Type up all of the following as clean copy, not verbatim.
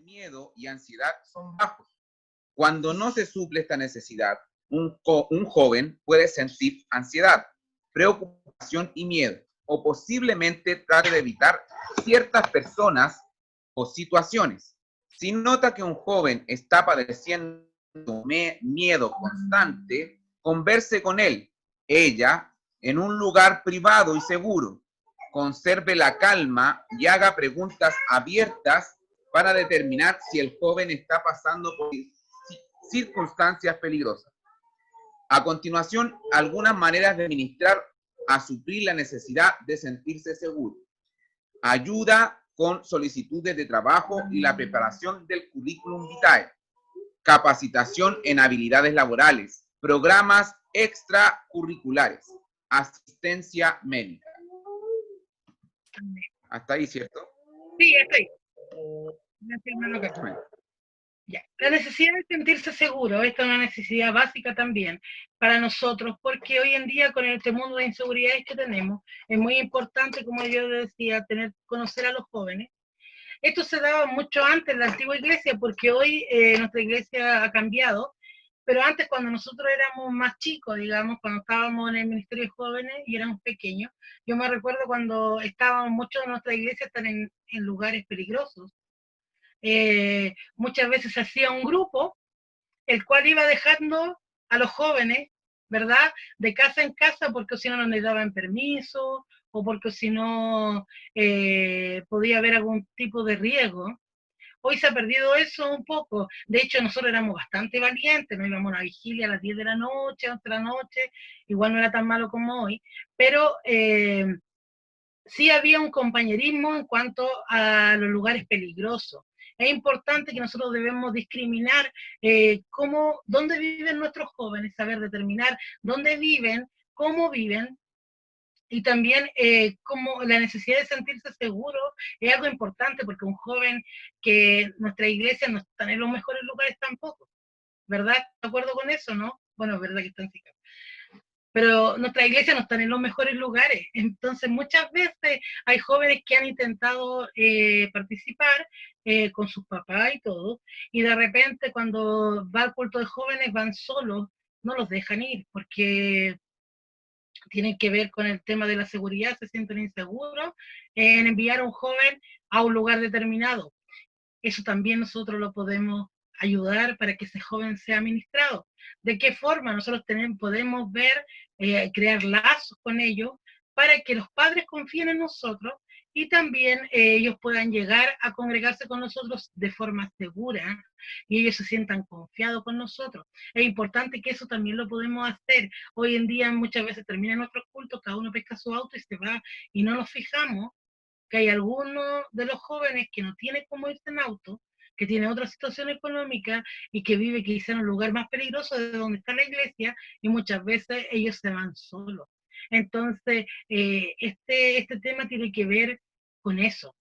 miedo y ansiedad son bajos. Cuando no se suple esta necesidad, un joven puede sentir ansiedad, preocupación y miedo, o posiblemente trate de evitar ciertas personas o situaciones. Si nota que un joven está padeciendo miedo constante, converse con él, ella, en un lugar privado y seguro. Conserve la calma y haga preguntas abiertas para determinar si el joven está pasando por circunstancias peligrosas. A continuación, algunas maneras de administrar a suplir la necesidad de sentirse seguro. Ayuda con solicitudes de trabajo y la preparación del currículum vitae. Capacitación en habilidades laborales. Programas extracurriculares. Asistencia médica. Hasta ahí, ¿cierto? Sí, estoy. Ya. La necesidad de sentirse seguro, esta es una necesidad básica también para nosotros, porque hoy en día con este mundo de inseguridades que tenemos, es muy importante, como yo decía, conocer a los jóvenes. Esto se daba mucho antes en la antigua iglesia, porque hoy nuestra iglesia ha cambiado, pero antes cuando nosotros éramos más chicos, digamos, cuando estábamos en el Ministerio de Jóvenes y éramos pequeños, yo me recuerdo cuando estábamos, muchos de nuestra iglesia están en lugares peligrosos. Muchas veces se hacía un grupo, el cual iba dejando a los jóvenes, ¿verdad? De casa en casa, porque si no, no les daban permiso, o porque si no podía haber algún tipo de riesgo. Hoy se ha perdido eso un poco. De hecho, nosotros éramos bastante valientes, nos íbamos a una vigilia a las 10 de la noche, 11 de la noche, igual no era tan malo como hoy, pero sí había un compañerismo en cuanto a los lugares peligrosos. Es importante que nosotros debemos discriminar dónde viven nuestros jóvenes, saber determinar dónde viven, cómo viven, y también como la necesidad de sentirse seguro es algo importante, porque un joven que nuestra iglesia no está en los mejores lugares tampoco, ¿verdad? ¿De acuerdo con eso, no? Bueno, es verdad que están en pero nuestra iglesia no está en los mejores lugares. Entonces, muchas veces hay jóvenes que han intentado participar con sus papás y todo, y de repente cuando va al culto de jóvenes van solos, no los dejan ir, porque tienen que ver con el tema de la seguridad, se sienten inseguros en enviar a un joven a un lugar determinado. Eso también nosotros lo podemos ayudar para que ese joven sea ministrado. ¿De qué forma? Nosotros podemos ver, crear lazos con ellos para que los padres confíen en nosotros y también ellos puedan llegar a congregarse con nosotros de forma segura y ellos se sientan confiados con nosotros. Es importante que eso también lo podemos hacer. Hoy en día muchas veces terminan nuestros cultos, cada uno pesca su auto y se va y no nos fijamos que hay algunos de los jóvenes que no tienen cómo irse en auto, que tiene otra situación económica y que vive quizá en un lugar más peligroso de donde está la iglesia, y muchas veces ellos se van solos. Entonces, este tema tiene que ver con eso,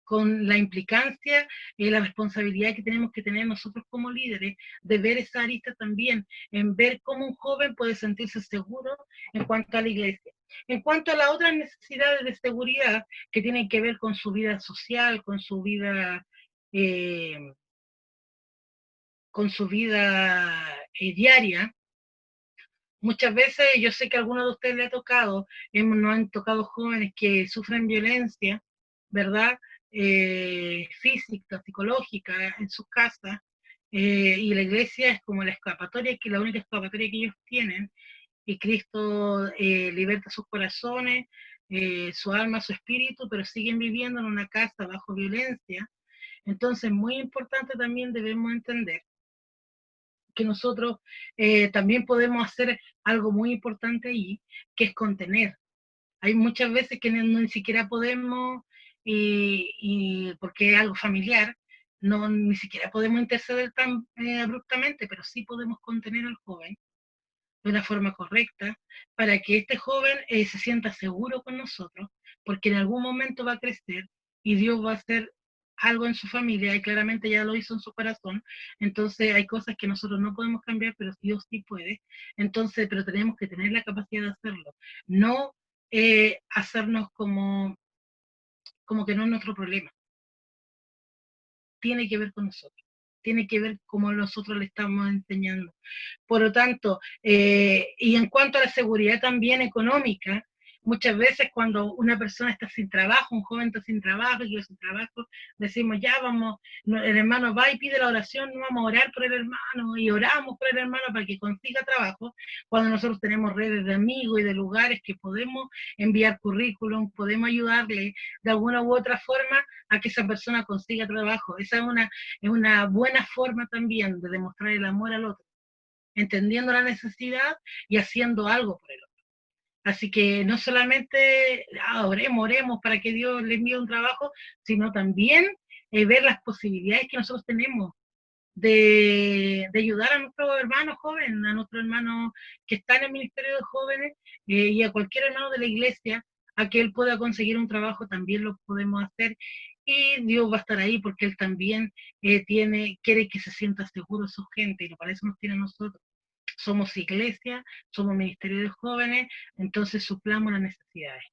con la implicancia y la responsabilidad que tenemos que tener nosotros como líderes de ver esa arista también, en ver cómo un joven puede sentirse seguro en cuanto a la iglesia. En cuanto a las otras necesidades de seguridad que tienen que ver con su vida social, eh, con su vida diaria, muchas veces yo sé que a algunos de ustedes les ha tocado, nos han tocado jóvenes que sufren violencia, ¿verdad? Física, psicológica en sus casas, y la iglesia es como la escapatoria, que la única escapatoria que ellos tienen, y Cristo liberta sus corazones, su alma, su espíritu, pero siguen viviendo en una casa bajo violencia. Entonces, muy importante también debemos entender que nosotros también podemos hacer algo muy importante ahí, que es contener. Hay muchas veces que ni siquiera podemos, porque es algo familiar, no, ni siquiera podemos interceder tan abruptamente, pero sí podemos contener al joven de una forma correcta para que este joven se sienta seguro con nosotros, porque en algún momento va a crecer y Dios va a hacer algo en su familia y claramente ya lo hizo en su corazón. Entonces hay cosas que nosotros no podemos cambiar, pero Dios sí puede. Entonces, pero tenemos que tener la capacidad de hacerlo, no hacernos como que no es nuestro problema. tiene que ver con nosotros, tiene que ver cómo nosotros le estamos enseñando. Por lo tanto, y en cuanto a la seguridad también económica, muchas veces cuando una persona está sin trabajo, un joven está sin trabajo, y yo sin trabajo, decimos, ya vamos, el hermano va y pide la oración, no vamos a orar por el hermano, y oramos por el hermano para que consiga trabajo, cuando nosotros tenemos redes de amigos y de lugares que podemos enviar currículum, podemos ayudarle de alguna u otra forma a que esa persona consiga trabajo. Esa es una buena forma también de demostrar el amor al otro, entendiendo la necesidad y haciendo algo por el otro. Así que no solamente oremos para que Dios le envíe un trabajo, sino también ver las posibilidades que nosotros tenemos de ayudar a nuestros hermanos jóvenes, a nuestros hermanos que están en el Ministerio de Jóvenes y a cualquier hermano de la iglesia, a que él pueda conseguir un trabajo, también lo podemos hacer. Y Dios va a estar ahí porque Él también quiere que se sienta seguro su gente, y para eso nos tiene a nosotros. Somos iglesia, somos ministerio de jóvenes, entonces suplamos las necesidades.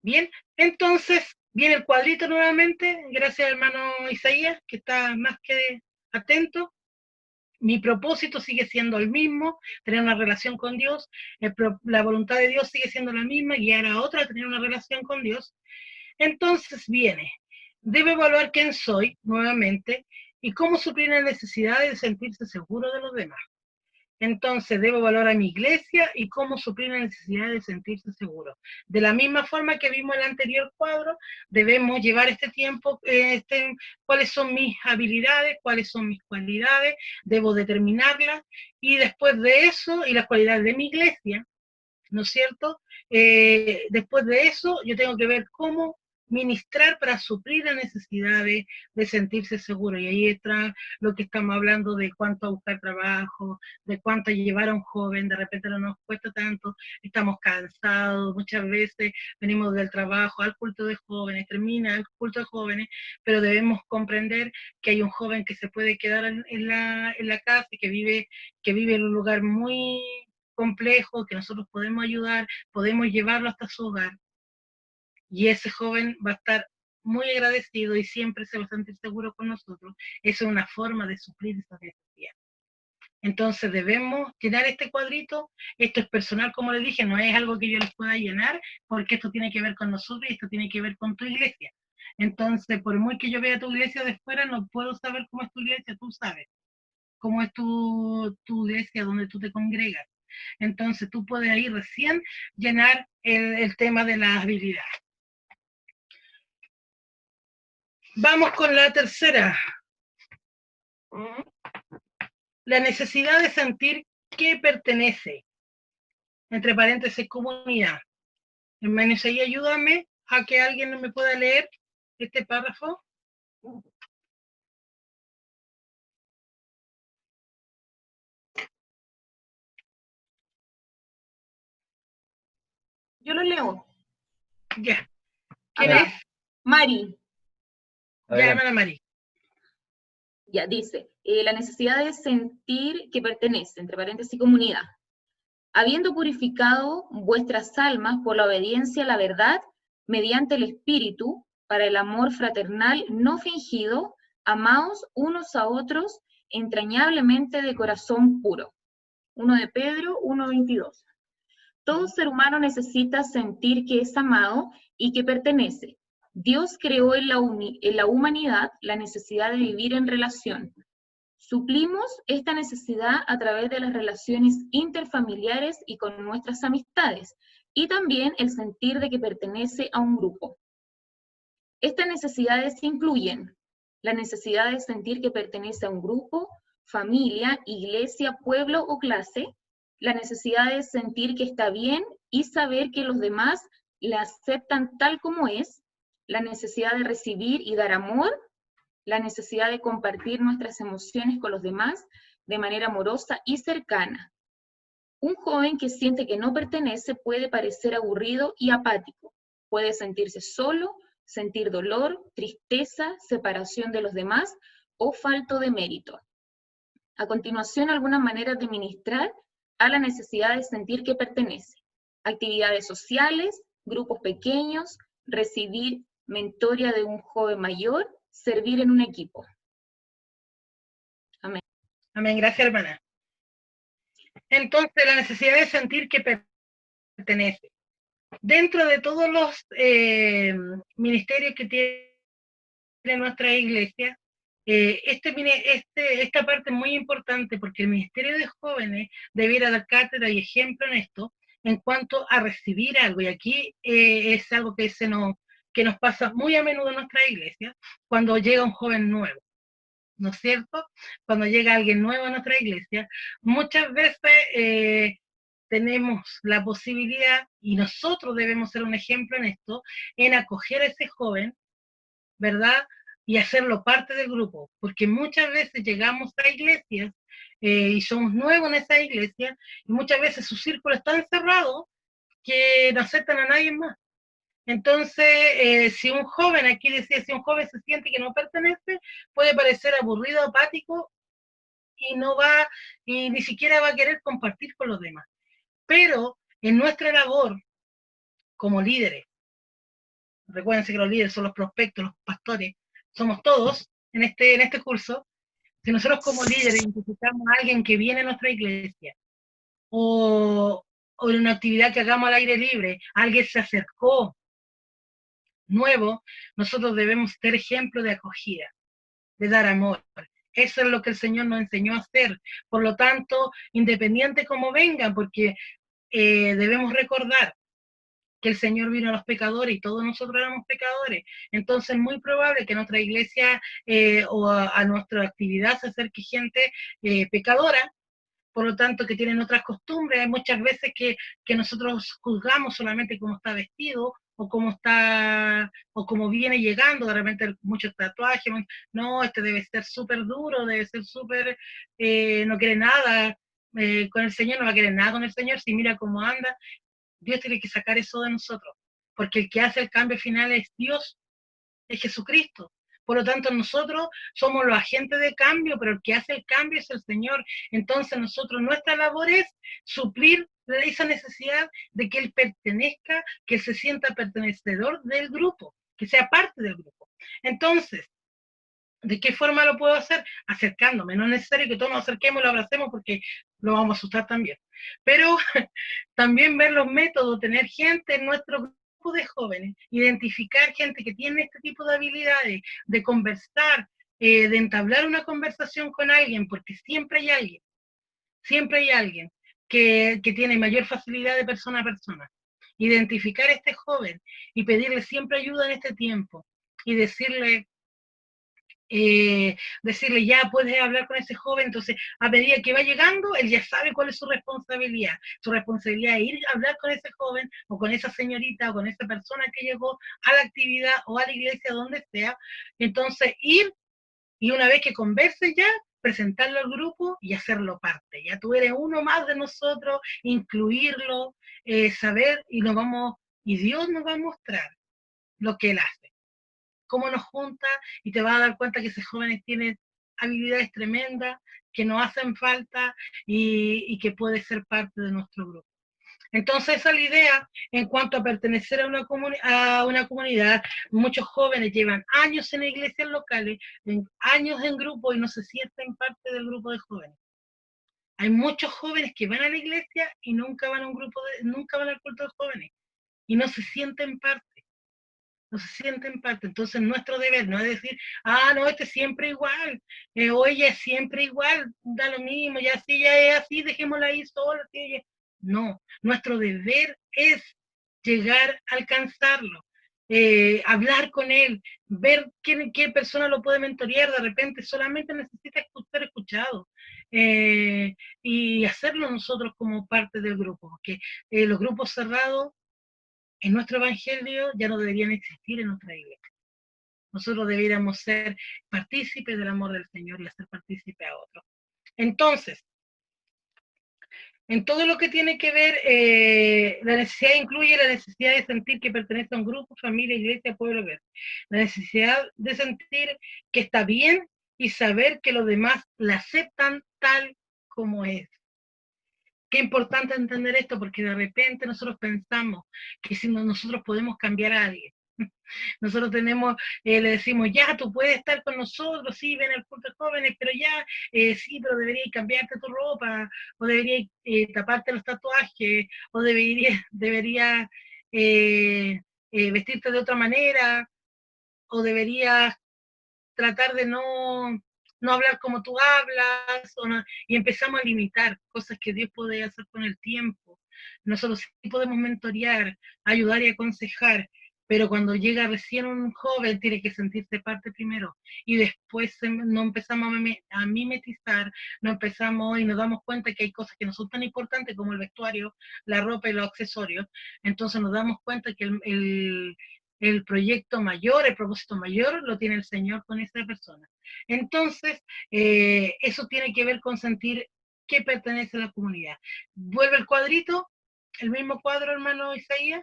Bien, entonces viene el cuadrito nuevamente, gracias hermano Isaías, que está más que atento. Mi propósito sigue siendo el mismo, tener una relación con Dios, la voluntad de Dios sigue siendo la misma, guiar a otro a tener una relación con Dios. Entonces viene, debo evaluar quién soy, nuevamente, y cómo suplir la necesidad de sentirse seguro de los demás. Entonces debo evaluar a mi iglesia y cómo suplir la necesidad de sentirse seguro. De la misma forma que vimos en el anterior cuadro, debemos llevar este tiempo, cuáles son mis habilidades, cuáles son mis cualidades, debo determinarlas, y después de eso, y las cualidades de mi iglesia, ¿no es cierto? Después de eso, yo tengo que ver cómo ministrar para suplir la necesidad de sentirse seguro. Y ahí está lo que estamos hablando de cuánto buscar trabajo, de cuánto llevar a un joven, de repente no nos cuesta tanto, estamos cansados, muchas veces venimos del trabajo al culto de jóvenes, termina el culto de jóvenes, pero debemos comprender que hay un joven que se puede quedar en la casa y que vive en un lugar muy complejo, que nosotros podemos ayudar, podemos llevarlo hasta su hogar, y ese joven va a estar muy agradecido y siempre se va a sentir seguro con nosotros. Esa es una forma de suplir esa necesidad. Entonces debemos llenar este cuadrito. Esto es personal, como les dije, no es algo que yo les pueda llenar, porque esto tiene que ver con nosotros y esto tiene que ver con tu iglesia. Entonces, por muy que yo vea tu iglesia de fuera, no puedo saber cómo es tu iglesia, tú sabes cómo es tu iglesia donde tú te congregas. Entonces tú puedes ahí recién llenar el tema de las habilidades. Vamos con la tercera. La necesidad de sentir que pertenece. Entre paréntesis, comunidad. Hermano Isaías, ayúdame a que alguien me pueda leer este párrafo. Yo lo leo. Ya. ¿Quién Acá. es? Mari. Ya, hermana Mari. Ya, dice, la necesidad de sentir que pertenece, entre paréntesis, comunidad. Habiendo purificado vuestras almas por la obediencia a la verdad, mediante el Espíritu, para el amor fraternal no fingido, amaos unos a otros entrañablemente de corazón puro. 1 de Pedro 1:22. Todo ser humano necesita sentir que es amado y que pertenece. Dios creó en la humanidad la necesidad de vivir en relación. Suplimos esta necesidad a través de las relaciones interfamiliares y con nuestras amistades, y también el sentir de que pertenece a un grupo. Estas necesidades incluyen la necesidad de sentir que pertenece a un grupo, familia, iglesia, pueblo o clase, la necesidad de sentir que está bien y saber que los demás la aceptan tal como es, la necesidad de recibir y dar amor, la necesidad de compartir nuestras emociones con los demás de manera amorosa y cercana. Un joven que siente que no pertenece puede parecer aburrido y apático, puede sentirse solo, sentir dolor, tristeza, separación de los demás o falto de mérito. A continuación, algunas maneras de ministrar a la necesidad de sentir que pertenece. Actividades sociales, grupos pequeños, recibir mentoría de un joven mayor, servir en un equipo. Amén. Amén, gracias hermana. Entonces, la necesidad de sentir que pertenece. Dentro de todos los ministerios que tiene nuestra iglesia, esta parte es muy importante porque el ministerio de jóvenes debiera dar cátedra y ejemplo en esto, en cuanto a recibir algo. Y aquí es algo que nos pasa muy a menudo en nuestra iglesia, cuando llega un joven nuevo, ¿no es cierto? Cuando llega alguien nuevo a nuestra iglesia, muchas veces tenemos la posibilidad, y nosotros debemos ser un ejemplo en esto, en acoger a ese joven, ¿verdad? Y hacerlo parte del grupo, porque muchas veces llegamos a iglesias y somos nuevos en esa iglesia, y muchas veces su círculo es tan cerrado que no aceptan a nadie más. Entonces, si un joven, aquí decía, si un joven se siente que no pertenece, puede parecer aburrido, apático, y no va, y ni siquiera va a querer compartir con los demás. Pero en nuestra labor como líderes, recuérdense que los líderes son los prospectos, los pastores, somos todos en este curso. Si nosotros como líderes identificamos a alguien que viene a nuestra iglesia, o en una actividad que hagamos al aire libre, alguien se acercó nuevo, nosotros debemos ser ejemplo de acogida, de dar amor. Eso es lo que el Señor nos enseñó a hacer. Por lo tanto, independiente como vengan, porque debemos recordar que el Señor vino a los pecadores y todos nosotros éramos pecadores. Entonces es muy probable que a nuestra iglesia o a nuestra actividad se acerque gente pecadora, por lo tanto que tienen otras costumbres. Hay muchas veces que nosotros juzgamos solamente cómo está vestido o cómo viene llegando, de repente muchos tatuajes, no, este debe ser súper duro, debe ser súper, no quiere nada con el Señor, no va a querer nada con el Señor, si mira cómo anda. Dios tiene que sacar eso de nosotros, porque el que hace el cambio final es Dios, es Jesucristo. Por lo tanto, nosotros somos los agentes de cambio, pero el que hace el cambio es el Señor. Entonces, nuestra labor es suplir esa necesidad de que Él pertenezca, que Él se sienta pertenecedor del grupo, que sea parte del grupo. Entonces, ¿de qué forma lo puedo hacer? Acercándome. No es necesario que todos nos acerquemos y lo abracemos porque lo vamos a asustar también. Pero también ver los métodos, tener gente en nuestro grupo de jóvenes, identificar gente que tiene este tipo de habilidades, de conversar, de entablar una conversación con alguien, porque siempre hay alguien que tiene mayor facilidad de persona a persona. Identificar a este joven y pedirle siempre ayuda en este tiempo y decirle, ya puedes hablar con ese joven. Entonces a medida que va llegando, él ya sabe cuál es su responsabilidad es ir a hablar con ese joven o con esa señorita o con esa persona que llegó a la actividad o a la iglesia, donde sea. Entonces ir, y una vez que converse ya, presentarlo al grupo y hacerlo parte. Ya tú eres uno más de nosotros, incluirlo, saber, y Dios nos va a mostrar lo que Él hace, cómo nos junta, y te vas a dar cuenta que esos jóvenes tienen habilidades tremendas, que nos hacen falta y que puede ser parte de nuestro grupo. Entonces esa es la idea en cuanto a pertenecer a una comunidad. Muchos jóvenes llevan años en iglesias locales, años en grupo, y no se sienten parte del grupo de jóvenes. Hay muchos jóvenes que van a la iglesia y nunca van al culto de jóvenes, y no se sienten parte. Entonces nuestro deber no es decir, no, este es siempre igual, o ella es siempre igual, da lo mismo, ya si ella es así, dejémosla ahí sola. No, nuestro deber es llegar a alcanzarlo, hablar con él, ver qué persona lo puede mentorear. De repente solamente necesita ser escuchado, y hacerlo nosotros como parte del grupo, porque los grupos cerrados en nuestro evangelio ya no deberían existir en nuestra iglesia. Nosotros deberíamos ser partícipes del amor del Señor y hacer partícipe a otros. Entonces, en todo lo que tiene que ver, la necesidad incluye la necesidad de sentir que pertenece a un grupo, familia, iglesia, pueblo, verde. La necesidad de sentir que está bien y saber que los demás la aceptan tal como es. Qué importante entender esto, porque de repente nosotros pensamos que si nosotros podemos cambiar a alguien, Nosotros tenemos, le decimos, ya, tú puedes estar con nosotros, sí, ven al culto de jóvenes, pero ya, sí, pero deberías cambiarte tu ropa, o deberías taparte los tatuajes, o deberías vestirte de otra manera, o deberías tratar de no hablar como tú hablas, y empezamos a limitar cosas que Dios puede hacer con el tiempo. Nosotros sí podemos mentorear, ayudar y aconsejar, pero cuando llega recién un joven tiene que sentirse parte primero, y después no empezamos a mimetizar, no empezamos y nos damos cuenta que hay cosas que no son tan importantes como el vestuario, la ropa y los accesorios. Entonces nos damos cuenta que el proyecto mayor, el propósito mayor, lo tiene el Señor con esa persona. Entonces, eso tiene que ver con sentir que pertenece a la comunidad. Vuelve el cuadrito, el mismo cuadro, hermano Isaías.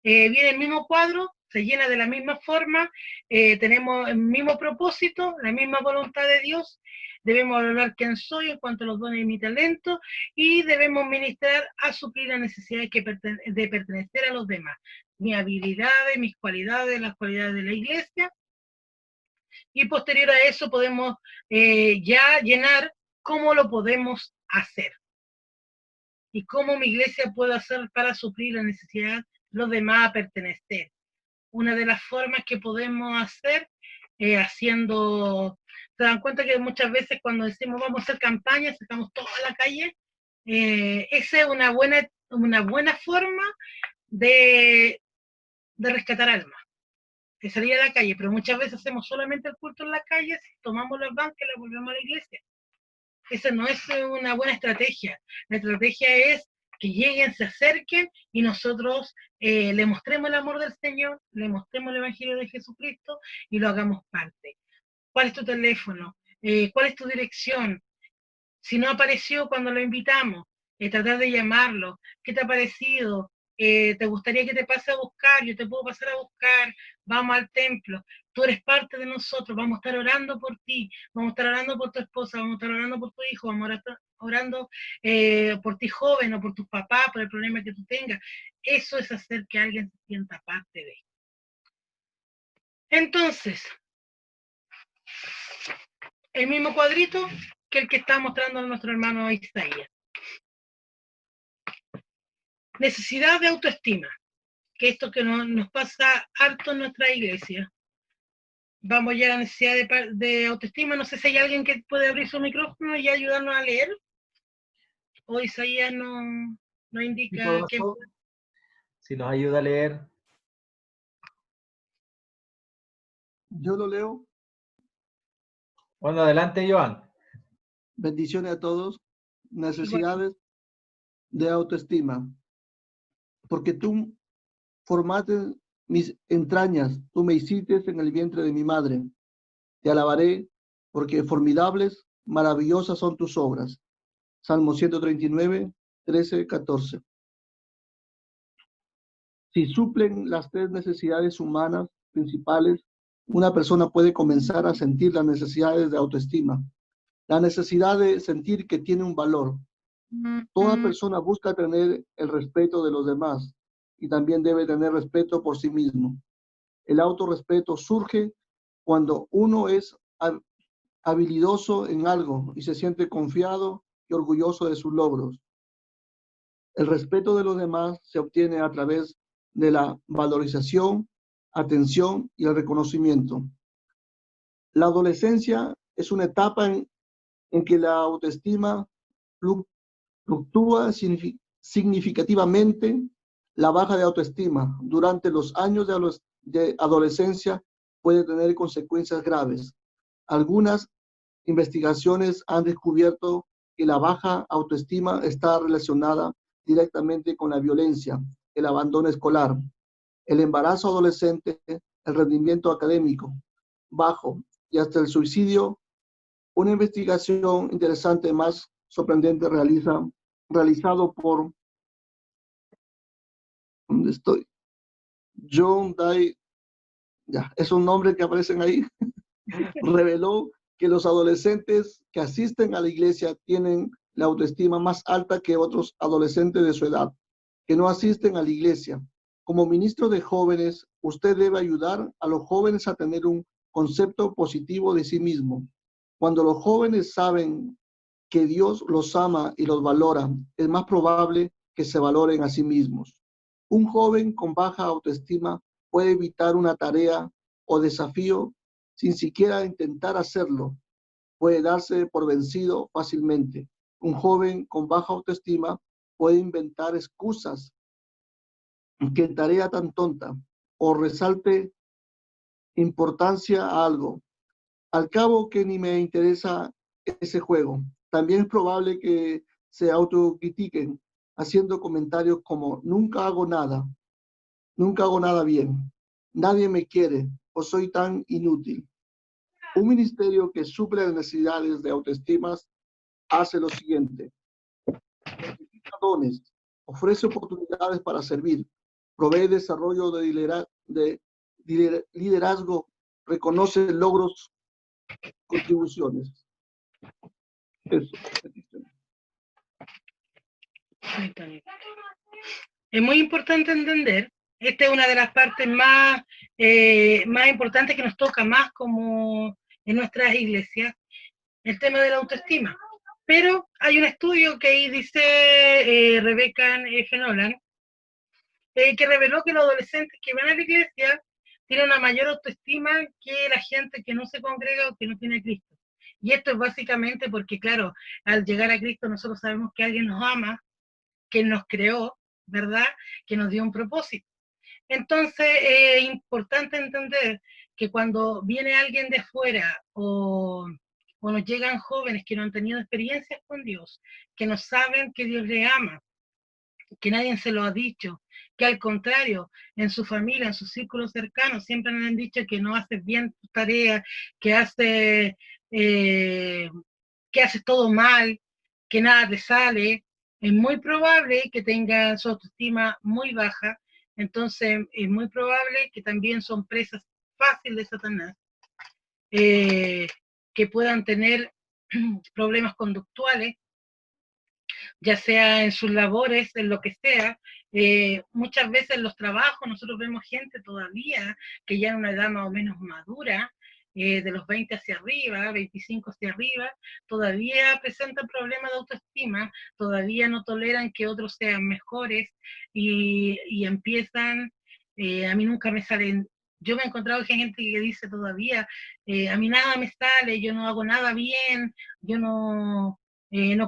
Viene el mismo cuadro, se llena de la misma forma, tenemos el mismo propósito, la misma voluntad de Dios. Debemos hablar quién soy en cuanto a los dones y mi talento, y debemos ministrar a suplir las necesidades de pertenecer a los demás, mis habilidades, mis cualidades, las cualidades de la iglesia. Y posterior a eso podemos ya llenar cómo lo podemos hacer y cómo mi iglesia puede hacer para suplir la necesidad de los demás a pertenecer. Una de las formas que podemos hacer haciendo, se dan cuenta que muchas veces cuando decimos vamos a hacer campaña, sacamos toda la calle, esa es una buena forma de rescatar almas, de salir a la calle, pero muchas veces hacemos solamente el culto en la calle, tomamos las bancas y las volvemos a la iglesia. Esa no es una buena estrategia. La estrategia es que lleguen, se acerquen y nosotros le mostremos el amor del Señor, le mostremos el Evangelio de Jesucristo y lo hagamos parte. ¿Cuál es tu teléfono? ¿Cuál es tu dirección? Si no apareció cuando lo invitamos, tratar de llamarlo. ¿Qué te ha parecido? ¿Te gustaría que te pase a buscar? Yo te puedo pasar a buscar. Vamos al templo. Tú eres parte de nosotros. Vamos a estar orando por ti. Vamos a estar orando por tu esposa. Vamos a estar orando por tu hijo. Vamos a estar orando por ti joven o por tus papás, por el problema que tú tengas. Eso es hacer que alguien se sienta parte de. Entonces, el mismo cuadrito que el que está mostrando nuestro hermano Isaías. Necesidad de autoestima, que esto que nos pasa harto en nuestra iglesia. Vamos ya a la necesidad de autoestima. No sé si hay alguien que puede abrir su micrófono y ayudarnos a leer. O Isaías no indica que... Si nos ayuda a leer. Yo lo leo. Bueno, adelante, Joan. Bendiciones a todos. Necesidades de autoestima. Porque tú formaste mis entrañas, tú me hiciste en el vientre de mi madre. Te alabaré, porque formidables, maravillosas son tus obras. Salmo 139, 13, 14. Si suplen las tres necesidades humanas principales, una persona puede comenzar a sentir las necesidades de autoestima. La necesidad de sentir que tiene un valor. Toda persona busca tener el respeto de los demás y también debe tener respeto por sí mismo. El autorrespeto surge cuando uno es habilidoso en algo y se siente confiado y orgulloso de sus logros. El respeto de los demás se obtiene a través de la valorización, atención y el reconocimiento. La adolescencia es una etapa en que la autoestima fluctúa significativamente. La baja de autoestima durante los años de adolescencia puede tener consecuencias graves. Algunas investigaciones han descubierto que la baja autoestima está relacionada directamente con la violencia, el abandono escolar, el embarazo adolescente, el rendimiento académico bajo y hasta el suicidio. Una investigación interesante más sorprendente realizado por ¿dónde estoy? John Day, ya, esos nombres que aparecen ahí, reveló que los adolescentes que asisten a la iglesia tienen la autoestima más alta que otros adolescentes de su edad, que no asisten a la iglesia. Como ministro de jóvenes usted debe ayudar a los jóvenes a tener un concepto positivo de sí mismo. Cuando los jóvenes saben que Dios los ama y los valora, es más probable que se valoren a sí mismos. Un joven con baja autoestima puede evitar una tarea o desafío sin siquiera intentar hacerlo. Puede darse por vencido fácilmente. Un joven con baja autoestima puede inventar excusas que tarea tan tonta o resalte importancia a algo. Al cabo que ni me interesa ese juego. También es probable que se autocritiquen haciendo comentarios como nunca hago nada bien, nadie me quiere o soy tan inútil. Un ministerio que suple las necesidades de autoestima hace lo siguiente: identifica dones, ofrece oportunidades para servir, provee desarrollo de liderazgo, reconoce logros, contribuciones. Eso. Es muy importante entender, esta es una de las partes más importantes que nos toca más como en nuestras iglesias, el tema de la autoestima. Pero hay un estudio que ahí dice Rebecca F. Nolan, que reveló que los adolescentes que van a la iglesia tienen una mayor autoestima que la gente que no se congrega o que no tiene a Cristo. Y esto es básicamente porque, claro, al llegar a Cristo nosotros sabemos que alguien nos ama, que nos creó, ¿verdad? Que nos dio un propósito. Entonces, es importante entender que cuando viene alguien de fuera o nos llegan jóvenes que no han tenido experiencias con Dios, que no saben que Dios les ama, que nadie se lo ha dicho, que al contrario, en su familia, en sus círculos cercanos, siempre me han dicho que no haces bien tu tarea, que haces todo mal, que nada te sale, es muy probable que tengan su autoestima muy baja, entonces es muy probable que también son presas fáciles de Satanás, que puedan tener problemas conductuales, ya sea en sus labores, en lo que sea. Muchas veces en los trabajos nosotros vemos gente todavía que ya en una edad más o menos madura, de los 20 hacia arriba, 25 hacia arriba, todavía presentan problemas de autoestima, todavía no toleran que otros sean mejores y empiezan, a mí nunca me salen. Yo me he encontrado gente que dice todavía, a mí nada me sale, yo no hago nada bien, yo no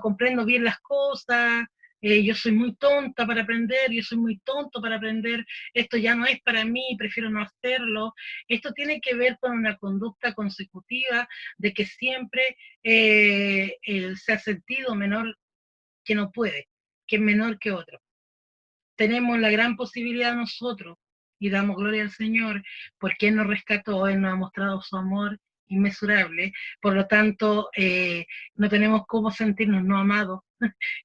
comprendo bien las cosas, yo soy muy tonta para aprender, yo soy muy tonto para aprender, esto ya no es para mí, prefiero no hacerlo. Esto tiene que ver con una conducta consecutiva de que siempre se ha sentido menor que no puede, que es menor que otro. Tenemos la gran posibilidad nosotros, y damos gloria al Señor, porque Él nos rescató, Él nos ha mostrado su amor inmesurable, por lo tanto, no tenemos cómo sentirnos no amados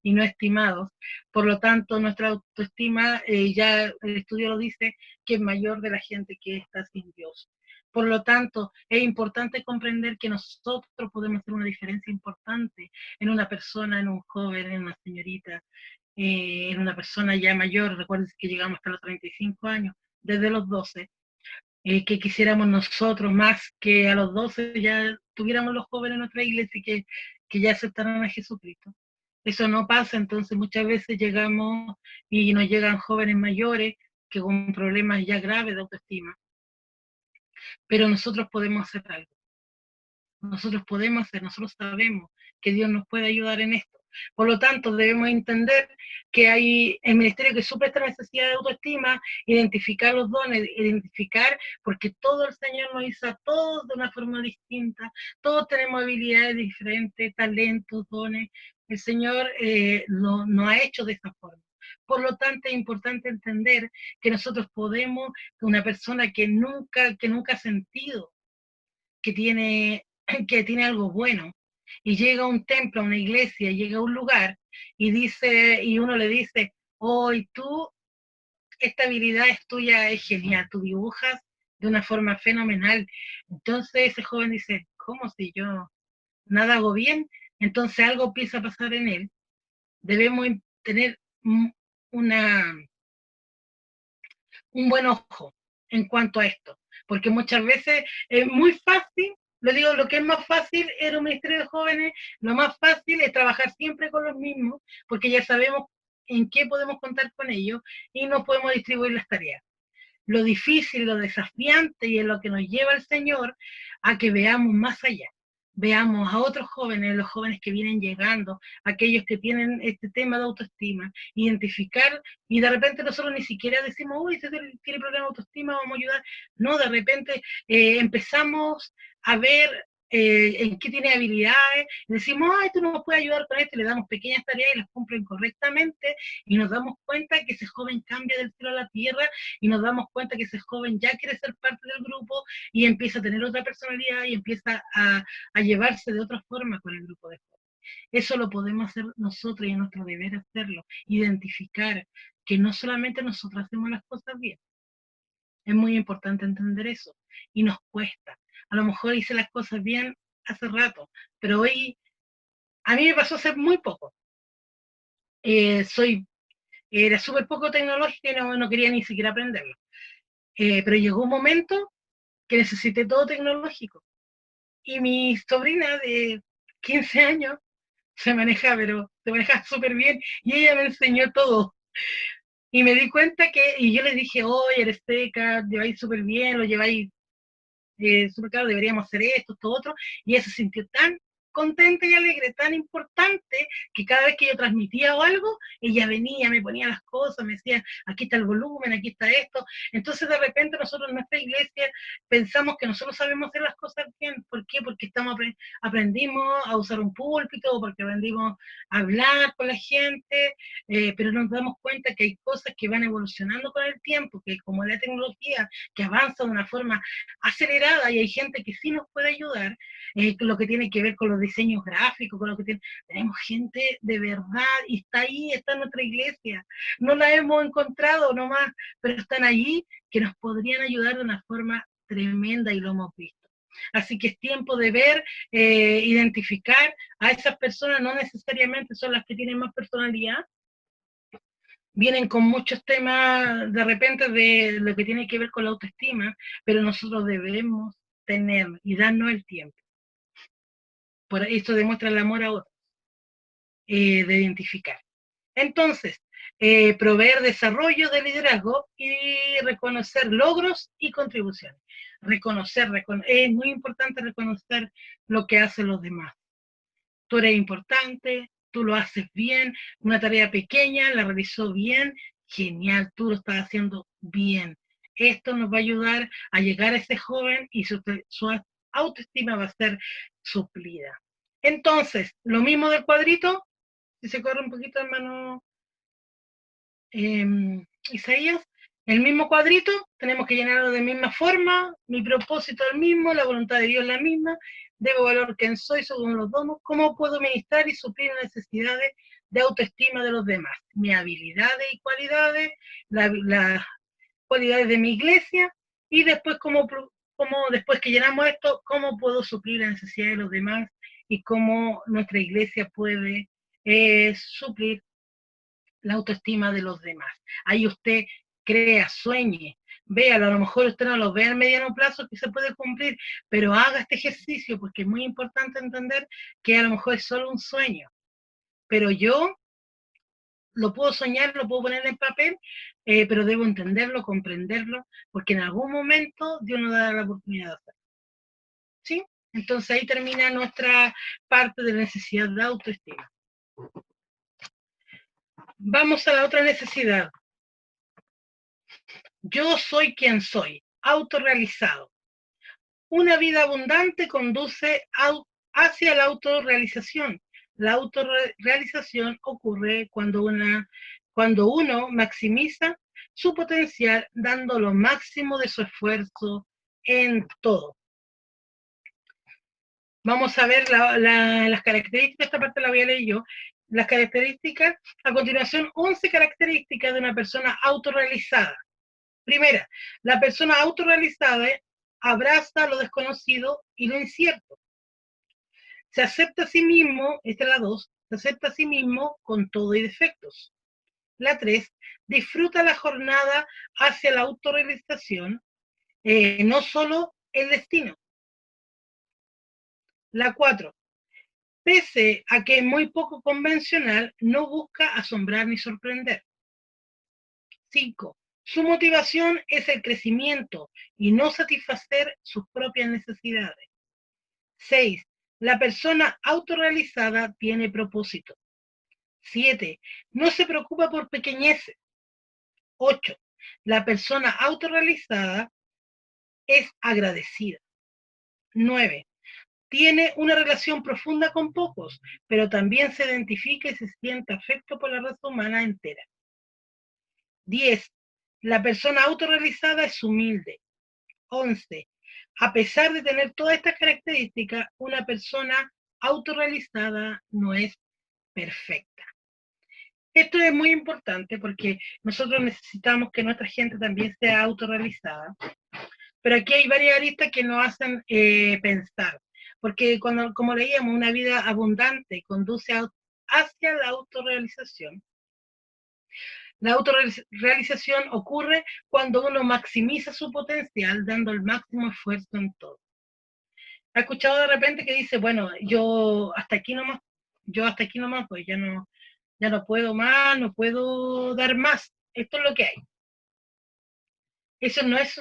y no estimados, por lo tanto, nuestra autoestima, ya el estudio lo dice, que es mayor de la gente que está sin Dios. Por lo tanto, es importante comprender que nosotros podemos hacer una diferencia importante en una persona, en un joven, en una señorita, en una persona ya mayor. Recuerden que llegamos hasta los 35 años, desde los 12, que quisiéramos nosotros más que a los 12 ya tuviéramos los jóvenes en nuestra iglesia que ya aceptaran a Jesucristo. Eso no pasa, entonces muchas veces llegamos y nos llegan jóvenes mayores que con problemas ya graves de autoestima. Pero nosotros podemos hacer algo. Nosotros sabemos que Dios nos puede ayudar en esto. Por lo tanto, debemos entender que hay el ministerio que suple esta necesidad de autoestima, identificar los dones, porque todo el Señor nos hizo a todos de una forma distinta, todos tenemos habilidades diferentes, talentos, dones, el Señor nos ha hecho de esta forma. Por lo tanto, es importante entender que nosotros podemos, una persona que nunca ha sentido que tiene algo bueno, y llega a un templo, a una iglesia, llega a un lugar, y uno le dice, hoy tú, esta habilidad es tuya, es genial, tú dibujas de una forma fenomenal. Entonces ese joven dice, ¿cómo si yo nada hago bien? Entonces algo empieza a pasar en él. Debemos tener un buen ojo, en cuanto a esto, porque muchas veces es muy fácil, lo digo, lo que es más fácil era un ministerio de jóvenes, lo más fácil es trabajar siempre con los mismos, porque ya sabemos en qué podemos contar con ellos y nos podemos distribuir las tareas. Lo difícil, lo desafiante y es lo que nos lleva el Señor a que veamos más allá. Veamos a otros jóvenes, los jóvenes que vienen llegando, aquellos que tienen este tema de autoestima, identificar, y de repente nosotros ni siquiera decimos, uy, este tiene problema de autoestima, vamos a ayudar. No, de repente empezamos a ver en qué tiene habilidades, y decimos, ay, tú nos puedes ayudar con esto, y le damos pequeñas tareas y las cumplen correctamente, y nos damos cuenta que ese joven cambia del cielo a la tierra, y nos damos cuenta que ese joven ya quiere ser parte del grupo, y empieza a tener otra personalidad, y empieza a llevarse de otra forma con el grupo de jóvenes. Eso lo podemos hacer nosotros y es nuestro deber hacerlo, identificar que no solamente nosotros hacemos las cosas bien. Es muy importante entender eso y nos cuesta. A lo mejor hice las cosas bien hace rato, pero hoy a mí me pasó hace muy poco. Era súper poco tecnológica y no quería ni siquiera aprenderlo. Pero llegó un momento que necesité todo tecnológico. Y mi sobrina de 15 años se maneja súper bien y ella me enseñó todo. Y me di cuenta y yo le dije, oye, eres seca, lleváis súper bien, lo lleváis súper claro, deberíamos hacer esto, otro, y ella se sintió tan contenta y alegre, tan importante, que cada vez que yo transmitía o algo, ella venía, me ponía las cosas, me decía, aquí está el volumen, aquí está esto. Entonces de repente nosotros en nuestra iglesia pensamos que nosotros sabemos hacer las cosas bien. ¿Por qué? Porque aprendimos a usar un púlpito, o porque aprendimos a hablar con la gente, pero nos damos cuenta que hay cosas que van evolucionando con el tiempo, que como la tecnología que avanza de una forma acelerada, y hay gente que sí nos puede ayudar, lo que tiene que ver con los diseños gráficos, con lo que tenemos gente de verdad, y está ahí, está en nuestra iglesia, no la hemos encontrado nomás, pero están allí que nos podrían ayudar de una forma tremenda y lo hemos visto. Así que es tiempo de ver, identificar a esas personas, no necesariamente son las que tienen más personalidad, vienen con muchos temas de repente de lo que tiene que ver con la autoestima, pero nosotros debemos tener y darnos el tiempo. Por eso demuestra el amor a otros, de identificar. Entonces, proveer desarrollo de liderazgo y reconocer logros y contribuciones. Es muy importante reconocer lo que hacen los demás. Tú eres importante, tú lo haces bien, una tarea pequeña, la realizó bien, genial, tú lo estás haciendo bien. Esto nos va a ayudar a llegar a ese joven y su autoestima va a ser suplida. Entonces, lo mismo del cuadrito, si se corre un poquito, hermano Isaías, el mismo cuadrito, tenemos que llenarlo de misma forma, mi propósito es el mismo, la voluntad de Dios es la misma, debo valorar quién soy según los domos, cómo puedo ministrar y suplir las necesidades de autoestima de los demás, mis habilidades y cualidades, las cualidades de mi iglesia, y después después que llenamos esto, cómo puedo suplir las necesidades de los demás y cómo nuestra iglesia puede suplir la autoestima de los demás. Ahí usted crea, sueñe, véalo, a lo mejor usted no lo ve a mediano plazo que se puede cumplir, pero haga este ejercicio porque es muy importante entender que a lo mejor es solo un sueño, pero yo lo puedo soñar, lo puedo poner en papel, pero debo entenderlo, comprenderlo, porque en algún momento Dios nos da la oportunidad de hacerlo. ¿Sí? Entonces ahí termina nuestra parte de la necesidad de autoestima. Vamos a la otra necesidad. Yo soy quien soy, autorrealizado. Una vida abundante conduce hacia la autorrealización. La autorrealización ocurre cuando uno maximiza su potencial dando lo máximo de su esfuerzo en todo. Vamos a ver las características, esta parte la voy a leer yo. Las características, a continuación, 11 características de una persona autorrealizada. Primera, la persona autorrealizada abraza lo desconocido y lo incierto. Se acepta a sí mismo, esta es la 2, se acepta a sí mismo con todo y defectos. La 3, disfruta la jornada hacia la autorrealización no solo el destino. La 4. Pese a que es muy poco convencional, no busca asombrar ni sorprender. 5. Su motivación es el crecimiento y no satisfacer sus propias necesidades. 6. La persona autorrealizada tiene propósito. 7. No se preocupa por pequeñeces. 8. La persona autorrealizada es agradecida. 9. Tiene una relación profunda con pocos, pero también se identifica y se siente afecto por la raza humana entera. 10. La persona autorrealizada es humilde. 11. A pesar de tener todas estas características, una persona autorrealizada no es perfecta. Esto es muy importante porque nosotros necesitamos que nuestra gente también sea autorrealizada, pero aquí hay varias aristas que nos hacen pensar, porque cuando, como leíamos, una vida abundante conduce hacia la autorrealización. La autorrealización ocurre cuando uno maximiza su potencial dando el máximo esfuerzo en todo. ¿He escuchado de repente que dice, bueno, yo hasta aquí nomás, pues ya no puedo más, no puedo dar más, esto es lo que hay? Eso no es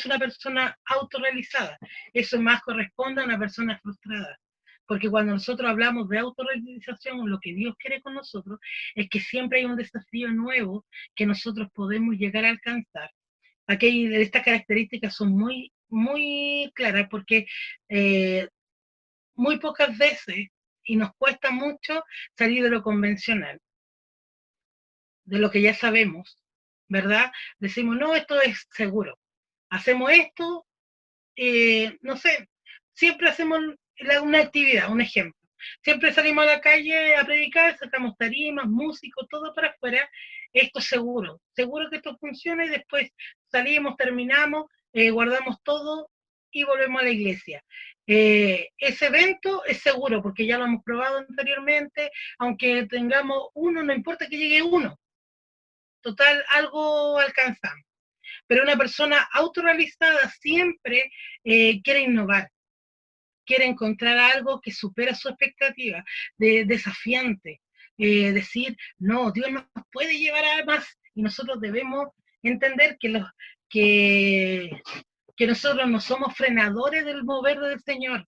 una persona autorrealizada, eso más corresponde a una persona frustrada. Porque cuando nosotros hablamos de autorrealización, lo que Dios quiere con nosotros es que siempre hay un desafío nuevo que nosotros podemos llegar a alcanzar. Aquí estas características son muy, muy claras porque muy pocas veces, y nos cuesta mucho salir de lo convencional, de lo que ya sabemos, ¿verdad? Decimos, no, esto es seguro. Hacemos esto, no sé, siempre hacemos una actividad, un ejemplo. Siempre salimos a la calle a predicar, sacamos tarimas, músicos, todo para afuera. Esto es seguro, seguro que esto funciona y después salimos, terminamos, guardamos todo y volvemos a la iglesia. Ese evento es seguro porque ya lo hemos probado anteriormente, aunque tengamos uno, no importa que llegue uno. Total, algo alcanzamos. Pero una persona autorrealizada siempre quiere innovar, quiere encontrar algo que supera su expectativa, desafiante, decir, no, Dios nos puede llevar a más y nosotros debemos entender que nosotros no somos frenadores del mover del Señor.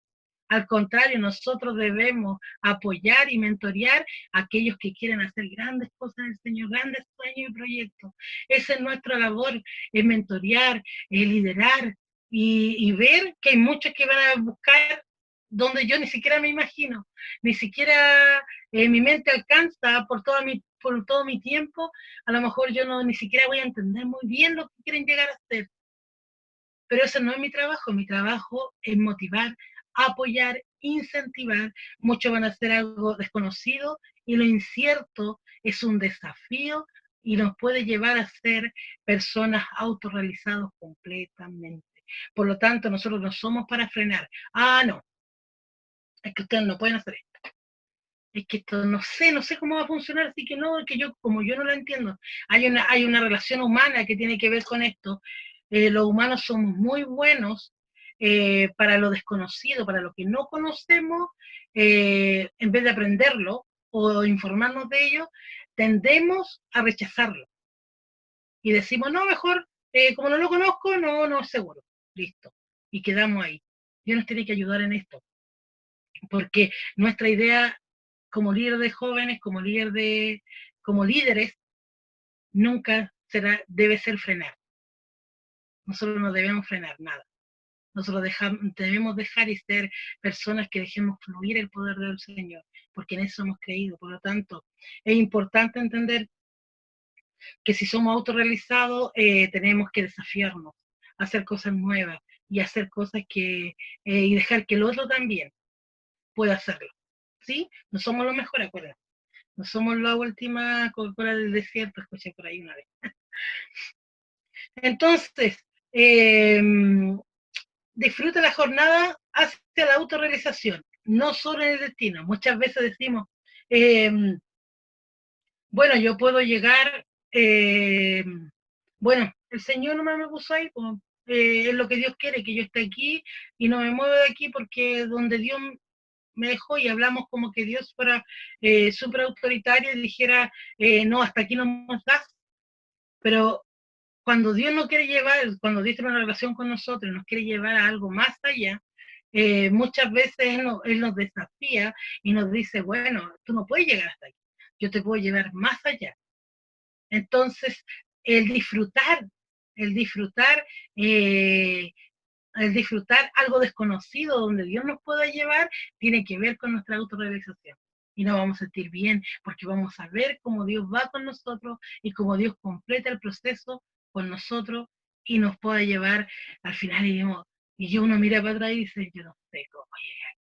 Al contrario, nosotros debemos apoyar y mentorear a aquellos que quieren hacer grandes cosas en el Señor, grandes sueños y proyectos. Esa es nuestra labor, es mentorear, es liderar y ver que hay muchos que van a buscar donde yo ni siquiera me imagino, ni siquiera mi mente alcanza por todo mi tiempo, a lo mejor yo ni siquiera voy a entender muy bien lo que quieren llegar a hacer. Pero ese no es mi trabajo es motivar, apoyar, incentivar. Muchos van a hacer algo desconocido y lo incierto es un desafío y nos puede llevar a ser personas autorrealizados completamente. Por lo tanto, nosotros no somos para frenar. No, es que ustedes no pueden hacer esto. Es que esto no sé cómo va a funcionar, así que no, es que como yo no lo entiendo. Hay una relación humana que tiene que ver con esto. Los humanos somos muy buenos para lo desconocido, para lo que no conocemos, en vez de aprenderlo o informarnos de ello, tendemos a rechazarlo. Y decimos, no, mejor, como no lo conozco, no es seguro. Listo. Y quedamos ahí. Dios nos tiene que ayudar en esto. Porque nuestra idea como líder de jóvenes, como líderes, nunca debe ser frenar. Nosotros no debemos frenar nada. Nosotros debemos dejar y ser personas que dejemos fluir el poder del Señor, porque en eso hemos creído. Por lo tanto, es importante entender que si somos autorrealizados, tenemos que desafiarnos, hacer cosas nuevas y hacer cosas y dejar que el otro también pueda hacerlo. ¿Sí? No somos los mejores, acuérdense. No somos la última Coca-Cola del desierto, escuché por ahí una vez. Entonces, disfruta la jornada hacia la autorrealización, no solo en el destino. Muchas veces decimos, bueno, yo puedo llegar, bueno, el Señor no me puso ahí, pues, es lo que Dios quiere, que yo esté aquí y no me mueva de aquí porque donde Dios me dejó, y hablamos como que Dios fuera súper autoritario y dijera, no, hasta aquí no nos das. Pero cuando Dios nos quiere llevar, cuando Dios tiene una relación con nosotros, nos quiere llevar a algo más allá, muchas veces él nos desafía y nos dice, bueno, tú no puedes llegar hasta aquí, yo te puedo llevar más allá. Entonces, el disfrutar, el disfrutar, eh, el disfrutar algo desconocido donde Dios nos pueda llevar, tiene que ver con nuestra autorrealización. Y nos vamos a sentir bien porque vamos a ver cómo Dios va con nosotros y cómo Dios completa el proceso con nosotros y nos pueda llevar al final. Y uno mira para atrás y dice, yo no sé cómo llegar,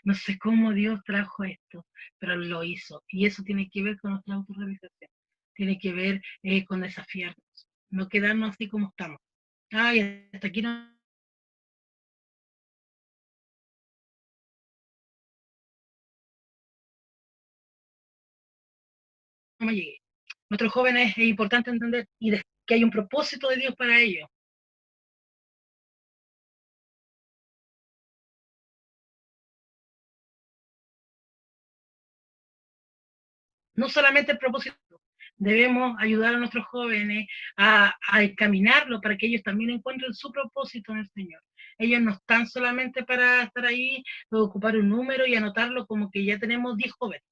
no sé cómo Dios trajo esto, pero lo hizo. Y eso tiene que ver con nuestra autorrealización, tiene que ver con desafiarnos, no quedarnos así como estamos. Ay, hasta aquí no me llegué. Nuestros jóvenes es importante entender que hay un propósito de Dios para ellos. No solamente el propósito, debemos ayudar a nuestros jóvenes a encaminarlo para que ellos también encuentren su propósito en el Señor. Ellos no están solamente para estar ahí, ocupar un número y anotarlo como que ya tenemos 10 jóvenes,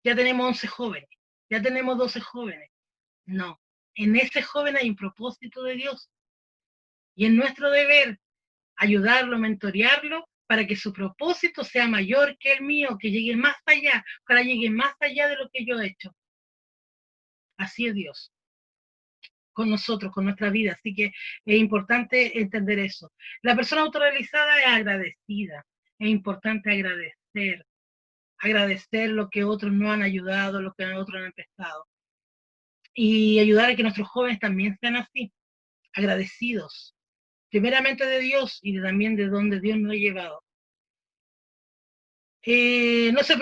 ya tenemos 11 jóvenes, ya tenemos 12 jóvenes. No, en ese joven hay un propósito de Dios y es nuestro deber ayudarlo, mentorearlo, para que su propósito sea mayor que el mío, que llegue más allá, para llegue más allá de lo que yo he hecho. Así es Dios con nosotros, con nuestra vida. Así que es importante entender eso. La persona autorrealizada es agradecida. Es importante agradecer lo que otros no han ayudado, lo que otros han prestado. Y ayudar a que nuestros jóvenes también sean así, agradecidos, primeramente de Dios y también de donde Dios nos ha llevado. No se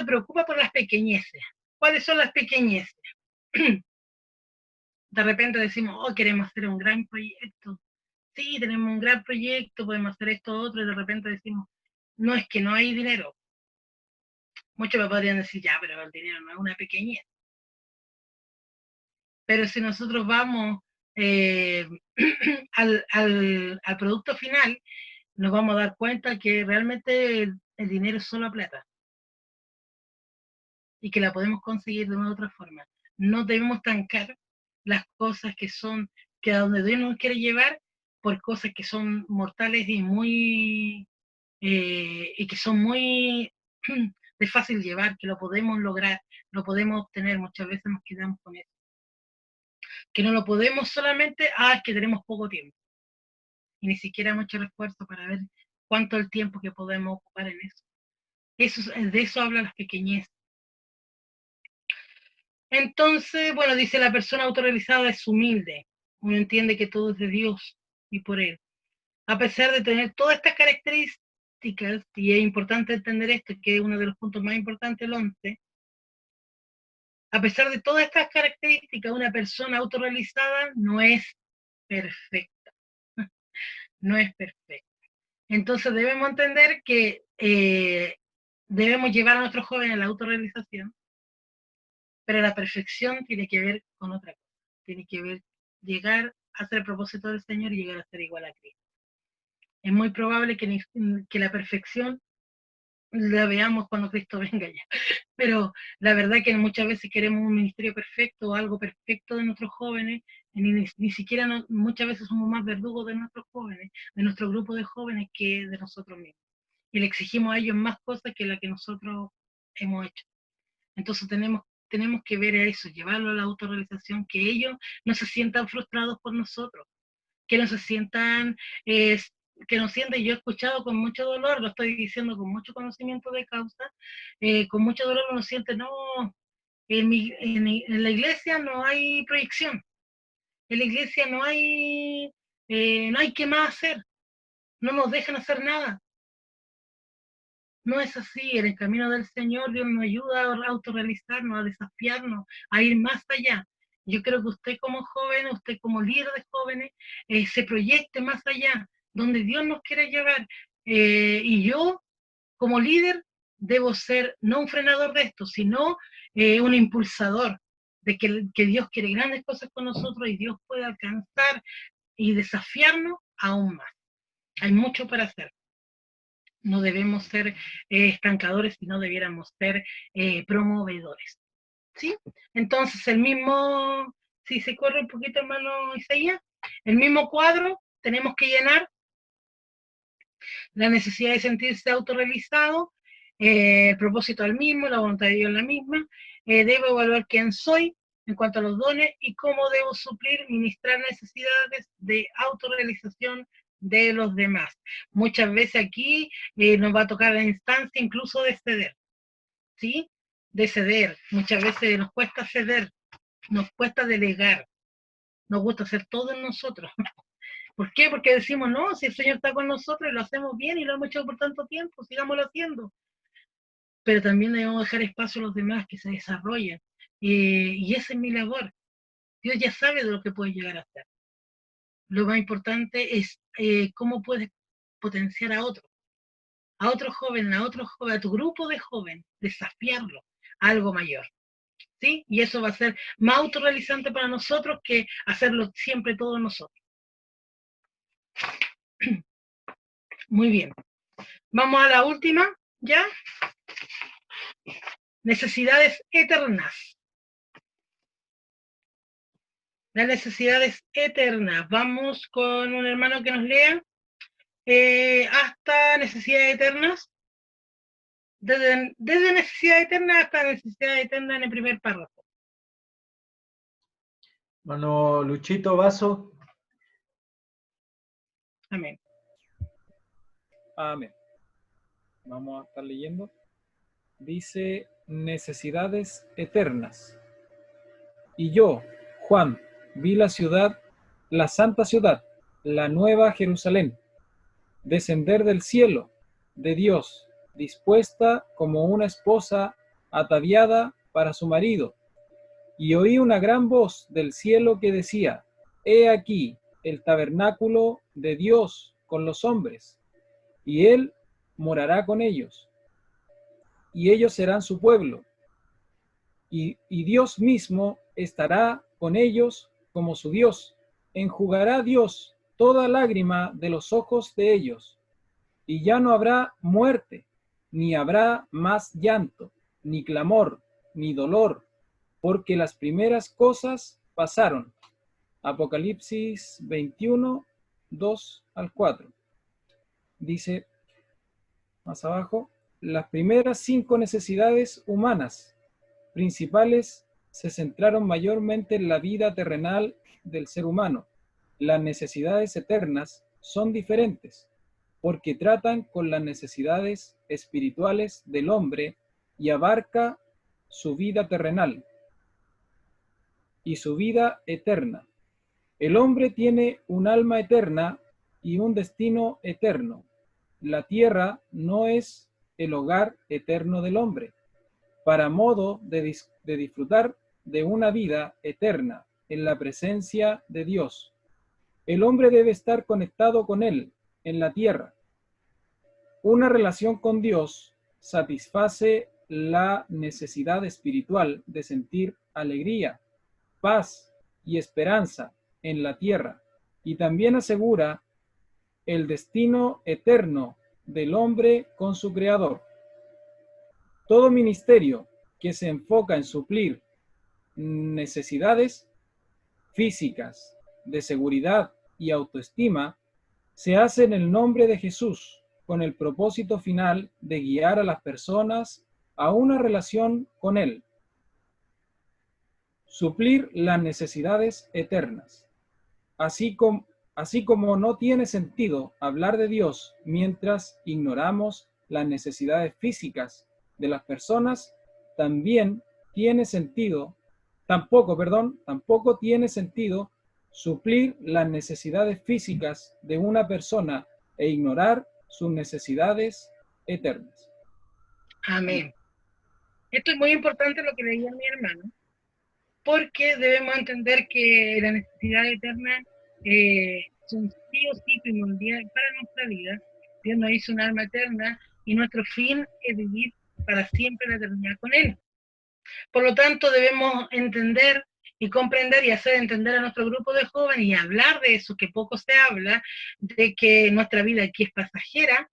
preocupa por las pequeñeces. ¿Cuáles son las pequeñeces? De repente decimos, oh, queremos hacer un gran proyecto. Sí, tenemos un gran proyecto, podemos hacer esto, otro, y de repente decimos, no, es que no hay dinero. Muchos me podrían decir, ya, pero el dinero no es una pequeñez. Pero si nosotros vamos al producto final, nos vamos a dar cuenta que realmente el dinero es solo plata y que la podemos conseguir de una u otra forma. No debemos trancar las cosas que a donde Dios nos quiere llevar, por cosas que son mortales y que son muy de fácil llevar, que lo podemos lograr, lo podemos obtener. Muchas veces nos quedamos con eso. Que no lo podemos solamente, es que tenemos poco tiempo. Y ni siquiera mucho esfuerzo para ver cuánto es el tiempo que podemos ocupar en eso. De eso hablan las pequeñeces. Entonces, bueno, dice, la persona autorrealizada es humilde. Uno entiende que todo es de Dios y por Él. A pesar de tener todas estas características, y es importante entender esto, que es uno de los puntos más importantes del 11, a pesar de todas estas características, una persona autorrealizada no es perfecta. No es perfecta. Entonces debemos entender que debemos llevar a nuestros jóvenes a la autorrealización, pero la perfección tiene que ver con otra cosa. Tiene que ver llegar a ser el propósito del Señor y llegar a ser igual a Cristo. Es muy probable que la perfección la veamos cuando Cristo venga ya. Pero la verdad que muchas veces queremos un ministerio perfecto o algo perfecto de nuestros jóvenes, y ni siquiera muchas veces somos más verdugos de nuestros jóvenes, de nuestro grupo de jóvenes, que de nosotros mismos. Y le exigimos a ellos más cosas que la que nosotros hemos hecho. Entonces tenemos que ver eso, llevarlo a la autorrealización, que ellos no se sientan frustrados por nosotros, que no se sientan, que no sientan, yo he escuchado con mucho dolor, lo estoy diciendo con mucho conocimiento de causa, con mucho dolor uno siente, no, en la iglesia no hay proyección, en la iglesia no hay qué más hacer, no nos dejan hacer nada. No es así, en el camino del Señor Dios nos ayuda a autorrealizarnos, a desafiarnos, a ir más allá. Yo creo que usted como joven, usted como líder de jóvenes, se proyecte más allá, donde Dios nos quiere llevar. Y yo, como líder, debo ser no un frenador de esto, sino un impulsador de que Dios quiere grandes cosas con nosotros y Dios puede alcanzar y desafiarnos aún más. Hay mucho para hacer. No debemos ser estancadores, sino debiéramos ser promovedores. ¿Sí? Entonces, el mismo, si se corre un poquito, hermano Isaías, el mismo cuadro tenemos que llenar la necesidad de sentirse autorrealizado, el propósito al mismo, la voluntad de Dios la misma, debo evaluar quién soy en cuanto a los dones y cómo debo suplir, ministrar necesidades de autorrealización de los demás. Muchas veces aquí nos va a tocar la instancia incluso de ceder, ¿sí? De ceder. Muchas veces nos cuesta ceder, nos cuesta delegar, nos gusta hacer todo en nosotros. ¿Por qué? Porque decimos, no, si el Señor está con nosotros y lo hacemos bien y lo hemos hecho por tanto tiempo, sigámoslo haciendo. Pero también debemos dejar espacio a los demás que se desarrollen. Y esa es mi labor. Dios ya sabe de lo que puede llegar a hacer. Lo más importante es cómo puedes potenciar a otro joven, a tu grupo de jóvenes, desafiarlo a algo mayor. ¿Sí? Y eso va a ser más autorrealizante para nosotros que hacerlo siempre todos nosotros. Muy bien. Vamos a la última, ¿ya? Necesidades eternas. Las necesidades eternas. Vamos con un hermano que nos lea hasta necesidades eternas. Desde necesidad eterna hasta necesidad eterna en el primer párrafo. Hermano Luchito Vaso. Amén. Amén. Vamos a estar leyendo. Dice, necesidades eternas. Y yo, Juan, vi la ciudad, la santa ciudad, la nueva Jerusalén, descender del cielo de Dios, dispuesta como una esposa ataviada para su marido. Y oí una gran voz del cielo que decía, he aquí el tabernáculo de Dios con los hombres, y él morará con ellos, y ellos serán su pueblo, y Dios mismo estará con ellos como su Dios. Enjugará Dios toda lágrima de los ojos de ellos, y ya no habrá muerte, ni habrá más llanto, ni clamor, ni dolor, porque las primeras cosas pasaron. Apocalipsis 21, 2 al 4. Dice más abajo, las primeras 5 necesidades humanas principales se centraron mayormente en la vida terrenal del ser humano. Las necesidades eternas son diferentes, porque tratan con las necesidades espirituales del hombre y abarca su vida terrenal y su vida eterna. El hombre tiene un alma eterna y un destino eterno. La tierra no es el hogar eterno del hombre, para modo de disfrutar de una vida eterna en la presencia de Dios. El hombre debe estar conectado con Él en la tierra. Una relación con Dios satisface la necesidad espiritual de sentir alegría, paz y esperanza en la tierra, y también asegura el destino eterno del hombre con su Creador. Todo ministerio que se enfoca en suplir necesidades físicas, de seguridad y autoestima, se hace en el nombre de Jesús, con el propósito final de guiar a las personas a una relación con Él. Suplir las necesidades eternas. Así como no tiene sentido hablar de Dios mientras ignoramos las necesidades físicas de las personas, tampoco tiene sentido suplir las necesidades físicas de una persona e ignorar sus necesidades eternas. Amén. Esto es muy importante lo que leía mi hermano, porque debemos entender que la necesidad eterna son sí o sí primordial para nuestra vida. Dios nos hizo un alma eterna y nuestro fin es vivir para siempre la eternidad con Él. Por lo tanto, debemos entender y comprender y hacer entender a nuestro grupo de jóvenes y hablar de eso, que poco se habla, de que nuestra vida aquí es pasajera,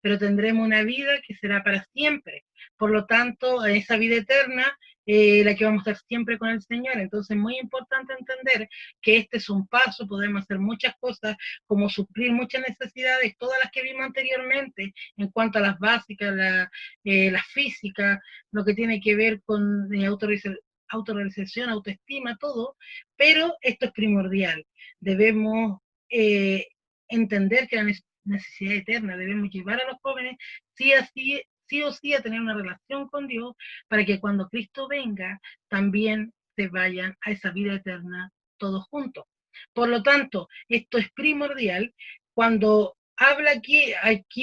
pero tendremos una vida que será para siempre. Por lo tanto, esa vida eterna, la que vamos a estar siempre con el Señor. Entonces, es muy importante entender que este es un paso, podemos hacer muchas cosas, como suplir muchas necesidades, todas las que vimos anteriormente, en cuanto a las básicas, las físicas, lo que tiene que ver con autorrealización, autoestima, todo, pero esto es primordial. Debemos entender que la necesidad eterna, debemos llevar a los jóvenes sí o sí a tener una relación con Dios para que cuando Cristo venga también se vayan a esa vida eterna todos juntos. Por lo tanto, esto es primordial. Cuando habla aquí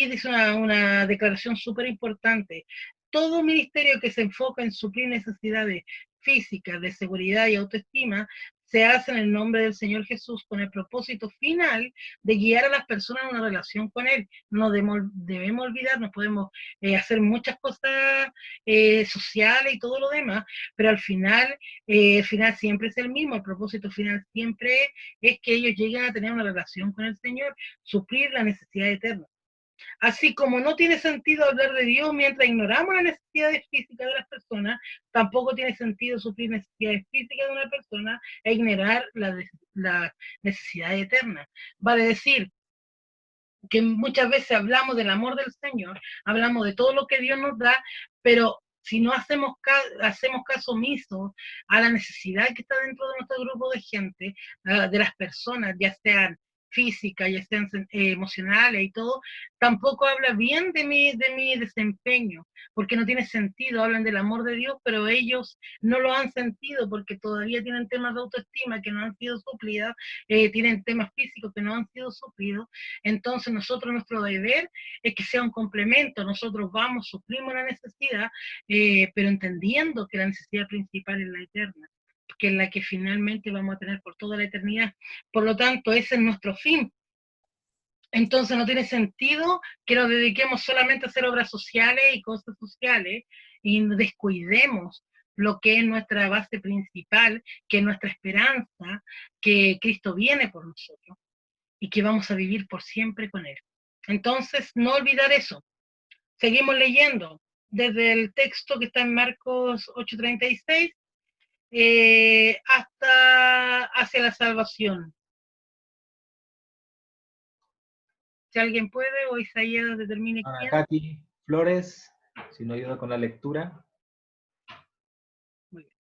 dice una declaración súper importante. Todo ministerio que se enfoca en suplir necesidades físicas, de seguridad y autoestima, se hace en el nombre del Señor Jesús con el propósito final de guiar a las personas a una relación con Él. No debemos olvidarnos, podemos hacer muchas cosas sociales y todo lo demás, pero al final, el final siempre es el mismo, el propósito final siempre es que ellos lleguen a tener una relación con el Señor, suplir la necesidad eterna. Así como no tiene sentido hablar de Dios mientras ignoramos las necesidades físicas de las personas, tampoco tiene sentido suplir necesidades físicas de una persona e ignorar la necesidad eterna. Vale decir que muchas veces hablamos del amor del Señor, hablamos de todo lo que Dios nos da, pero si no hacemos caso omiso a la necesidad que está dentro de nuestro grupo de gente, de las personas, ya sean físicas, ya sean emocionales y todo, tampoco habla bien de mi desempeño, porque no tiene sentido. Hablan del amor de Dios, pero ellos no lo han sentido porque todavía tienen temas de autoestima que no han sido suplidas, tienen temas físicos que no han sido suplidos. Entonces nosotros, nuestro deber es que sea un complemento. Nosotros vamos, suplimos la necesidad, pero entendiendo que la necesidad principal es la eterna, que es la que finalmente vamos a tener por toda la eternidad. Por lo tanto, ese es nuestro fin. Entonces no tiene sentido que nos dediquemos solamente a hacer obras sociales y cosas sociales y descuidemos lo que es nuestra base principal, que es nuestra esperanza, que Cristo viene por nosotros y que vamos a vivir por siempre con Él. Entonces, no olvidar eso. Seguimos leyendo desde el texto que está en Marcos 8:36 hasta hacia la salvación. Si alguien puede, o Isaías determine quién. Katy Flores, si no ayuda con la lectura. Muy bien.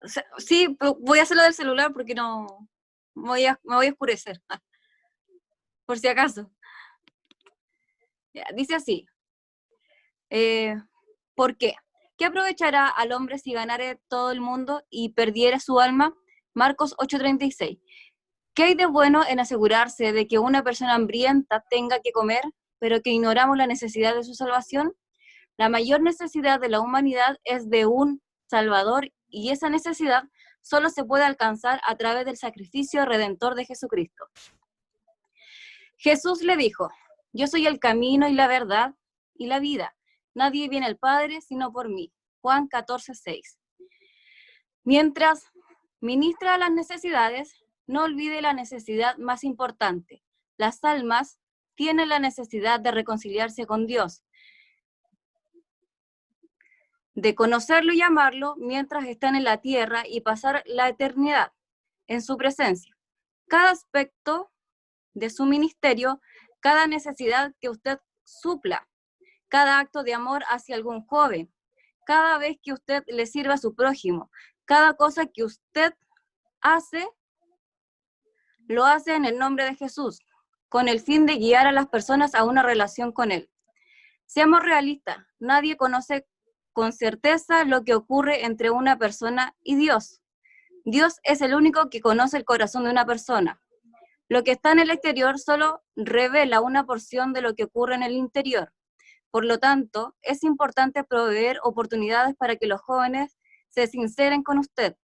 O sea, sí, voy a hacerlo del celular porque no me voy a oscurecer, por si acaso. Ya, dice así, ¿por qué? ¿Qué aprovechará al hombre si ganare todo el mundo y perdiere su alma? Marcos 8:36. ¿Qué hay de bueno en asegurarse de que una persona hambrienta tenga que comer, pero que ignoramos la necesidad de su salvación? La mayor necesidad de la humanidad es de un Salvador, y esa necesidad solo se puede alcanzar a través del sacrificio redentor de Jesucristo. Jesús le dijo: yo soy el camino y la verdad y la vida. Nadie viene al Padre sino por mí. Juan 14:6. Mientras ministra las necesidades, no olvide la necesidad más importante. Las almas tienen la necesidad de reconciliarse con Dios, de conocerlo y amarlo mientras están en la tierra y pasar la eternidad en su presencia. Cada aspecto de su ministerio, cada necesidad que usted supla, cada acto de amor hacia algún joven, cada vez que usted le sirva a su prójimo, cada cosa que usted hace, lo hace en el nombre de Jesús, con el fin de guiar a las personas a una relación con Él. Seamos realistas, nadie conoce con certeza lo que ocurre entre una persona y Dios. Dios es el único que conoce el corazón de una persona. Lo que está en el exterior solo revela una porción de lo que ocurre en el interior. Por lo tanto, es importante proveer oportunidades para que los jóvenes se sinceren con usted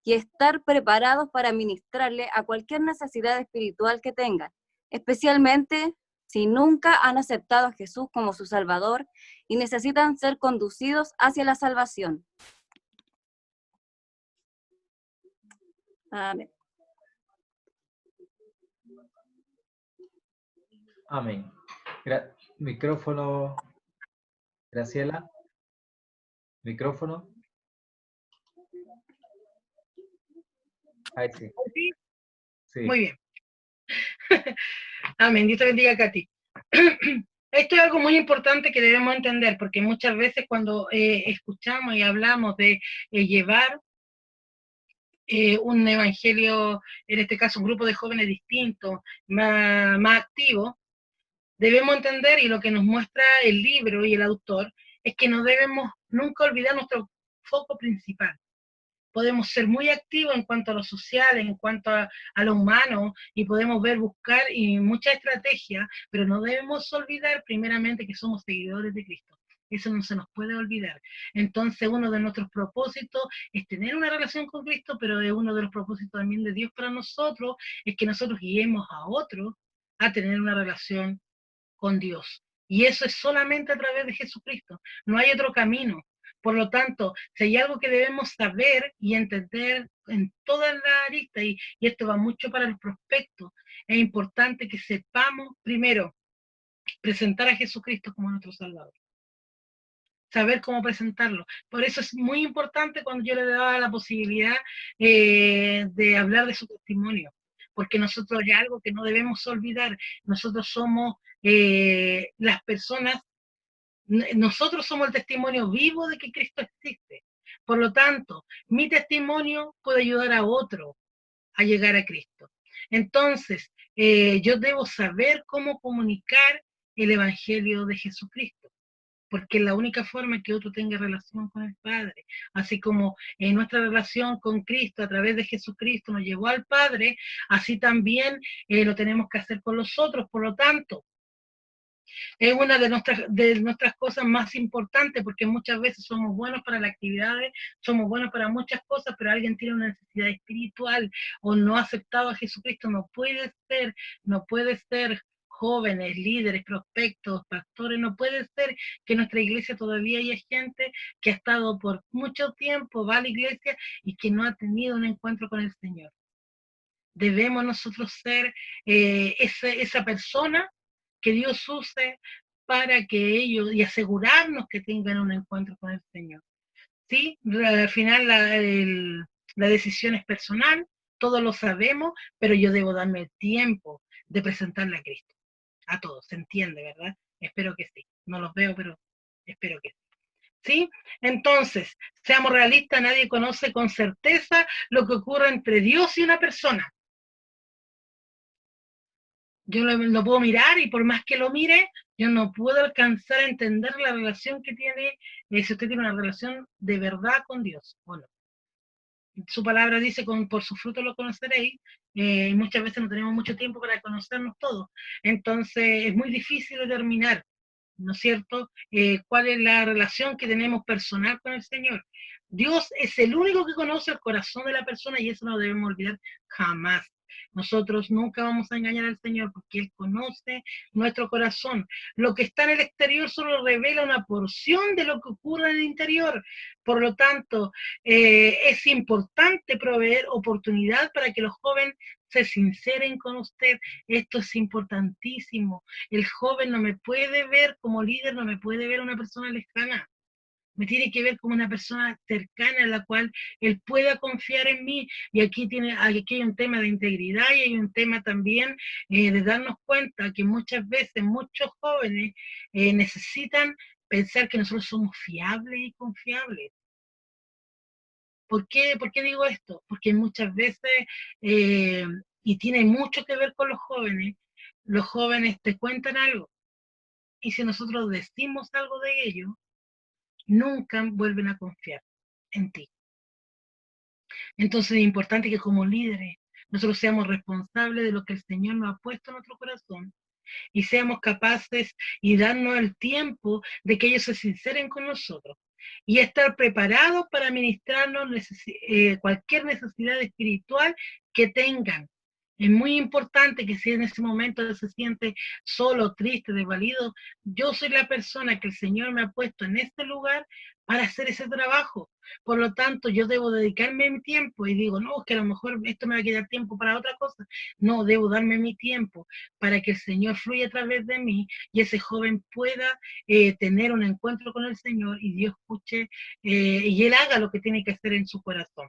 y estar preparados para ministrarle a cualquier necesidad espiritual que tengan, especialmente si nunca han aceptado a Jesús como su Salvador y necesitan ser conducidos hacia la salvación. Amén. Amén. Micrófono, Graciela. Micrófono. Ahí sí. ¿Sí? Sí. Muy bien. Amén. Dios te bendiga, Katy. Esto es algo muy importante que debemos entender, porque muchas veces cuando escuchamos y hablamos de llevar un evangelio, en este caso un grupo de jóvenes distintos, más activos, debemos entender, y lo que nos muestra el libro y el autor, es que no debemos nunca olvidar nuestro foco principal. Podemos ser muy activos en cuanto a lo social, en cuanto a lo humano, y podemos buscar y muchas estrategias, pero no debemos olvidar primeramente que somos seguidores de Cristo. Eso no se nos puede olvidar. Entonces, uno de nuestros propósitos es tener una relación con Cristo, pero uno de los propósitos también de Dios para nosotros es que nosotros guiemos a otros a tener una relación con Dios. Y eso es solamente a través de Jesucristo. No hay otro camino. Por lo tanto, si hay algo que debemos saber y entender en toda la arista, y esto va mucho para el prospecto, es importante que sepamos, primero, presentar a Jesucristo como nuestro Salvador. Saber cómo presentarlo. Por eso es muy importante cuando yo le daba la posibilidad de hablar de su testimonio, porque nosotros hay algo que no debemos olvidar. Nosotros somos las personas, nosotros somos el testimonio vivo de que Cristo existe. Por lo tanto, mi testimonio puede ayudar a otro a llegar a Cristo. Entonces, yo debo saber cómo comunicar el Evangelio de Jesucristo, porque es la única forma que otro tenga relación con el Padre. Así como nuestra relación con Cristo a través de Jesucristo nos llevó al Padre, así también lo tenemos que hacer con los otros. Por lo tanto, es una de nuestras cosas más importantes, porque muchas veces somos buenos para las actividades, somos buenos para muchas cosas, pero alguien tiene una necesidad espiritual o no ha aceptado a Jesucristo. No puede ser jóvenes, líderes, prospectos, pastores, no puede ser que en nuestra iglesia todavía haya gente que ha estado por mucho tiempo, va a la iglesia y que no ha tenido un encuentro con el Señor. Debemos nosotros ser esa persona que Dios use para que ellos, y asegurarnos que tengan un encuentro con el Señor. Sí, al final la decisión es personal, todos lo sabemos, pero yo debo darme el tiempo de presentarle a Cristo. A todos, ¿se entiende, verdad? Espero que sí. No los veo, pero espero que sí. ¿Sí? Entonces, seamos realistas, nadie conoce con certeza lo que ocurre entre Dios y una persona. Yo lo puedo mirar y por más que lo mire, yo no puedo alcanzar a entender la relación que tiene, si usted tiene una relación de verdad con Dios. Bueno, su palabra dice, por su fruto lo conoceréis, y muchas veces no tenemos mucho tiempo para conocernos todos. Entonces es muy difícil determinar, ¿no es cierto?, cuál es la relación que tenemos personal con el Señor. Dios es el único que conoce el corazón de la persona y eso no debemos olvidar jamás. Nosotros nunca vamos a engañar al Señor porque Él conoce nuestro corazón. Lo que está en el exterior solo revela una porción de lo que ocurre en el interior. Por lo tanto, es importante proveer oportunidad para que los jóvenes se sinceren con usted. Esto es importantísimo. El joven no me puede ver como líder, no me puede ver una persona lejana. Me tiene que ver como una persona cercana en la cual él pueda confiar en mí. Y aquí hay un tema de integridad y hay un tema también de darnos cuenta que muchas veces muchos jóvenes necesitan pensar que nosotros somos fiables y confiables. ¿Por qué digo esto? Porque muchas veces, y tiene mucho que ver con los jóvenes te cuentan algo. Y si nosotros decimos algo de ellos, nunca vuelven a confiar en ti. Entonces es importante que como líderes nosotros seamos responsables de lo que el Señor nos ha puesto en nuestro corazón y seamos capaces y darnos el tiempo de que ellos se sinceren con nosotros. y estar preparados para ministrarnos cualquier necesidad espiritual que tengan. Es muy importante que si en ese momento se siente solo, triste, desvalido, yo soy la persona que el Señor me ha puesto en este lugar para hacer ese trabajo. Por lo tanto, yo debo dedicarme mi tiempo y digo, no, es que a lo mejor esto me va a quedar tiempo para otra cosa. No, debo darme mi tiempo para que el Señor fluya a través de mí y ese joven pueda tener un encuentro con el Señor y Dios escuche y Él haga lo que tiene que hacer en su corazón.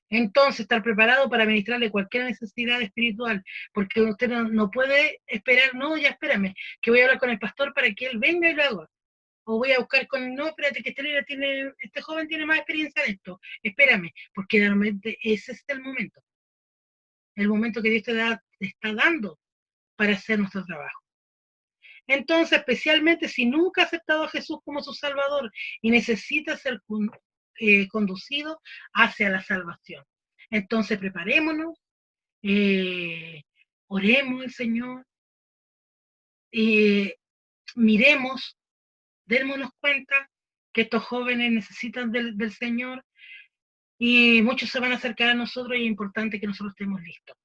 Entonces, estar preparado para ministrarle cualquier necesidad espiritual, porque usted no puede esperar, no, ya espérame, que voy a hablar con el pastor para que él venga y lo haga. O voy a buscar con, no, espérate, que este joven tiene más experiencia en esto, espérame, porque realmente ese es el momento que Dios te está dando para hacer nuestro trabajo. Entonces, especialmente si nunca ha aceptado a Jesús como su Salvador y necesita ser conducido hacia la salvación. Entonces, preparémonos, oremos al Señor, miremos, démonos cuenta que estos jóvenes necesitan del Señor y muchos se van a acercar a nosotros y es importante que nosotros estemos listos.